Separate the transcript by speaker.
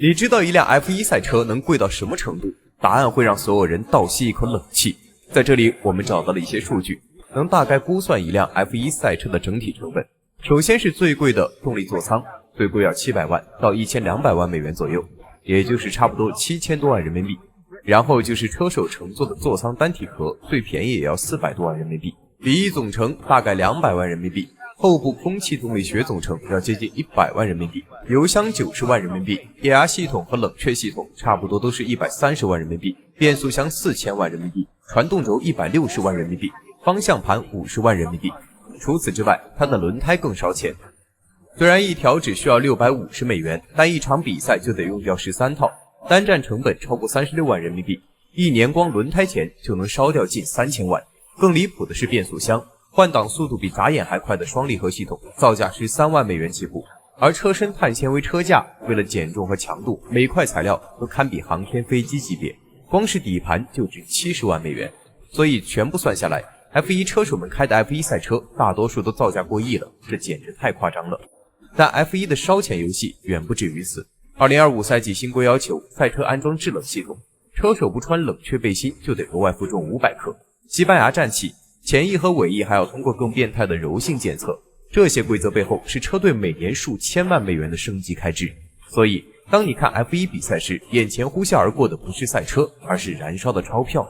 Speaker 1: 你知道一辆 F1 赛车能贵到什么程度？答案会让所有人倒吸一口冷气。在这里，我们找到了一些数据，能大概估算一辆 F1 赛车的整体成本。首先是最贵的动力座舱，最贵要700万到1200万美元左右，也就是差不多7000多万人民币。然后就是车手乘坐的座舱单体壳，最便宜也要400多万人民币。尾翼总成大概200万人民币。后部空气动力学总成要接近100万人民币，油箱90万人民币，液压系统和冷却系统差不多都是130万人民币，变速箱4000万人民币，传动轴160万人民币，方向盘50万人民币。除此之外，它的轮胎更烧钱。虽然一条只需要650美元，但一场比赛就得用掉13套，单站成本超过36万人民币，一年光轮胎钱就能烧掉近3000万。更离谱的是变速箱。换挡速度比眨眼还快的双离合系统，造价13万美元起步，而车身碳纤维车架为了减重和强度，每块材料都堪比航天飞机级别，光是底盘就值70万美元。所以全部算下来 ，F1 车手们开的 F1 赛车大多数都造价过亿了，这简直太夸张了。但 F1 的烧钱游戏远不止于此。2025赛季新规要求赛车安装制冷系统，车手不穿冷却背心就得额外负重500克。西班牙战旗。前翼和尾翼还要通过更变态的柔性检测，这些规则背后是车队每年数千万美元的升级开支。所以，当你看 F1 比赛时，眼前呼啸而过的不是赛车，而是燃烧的钞票。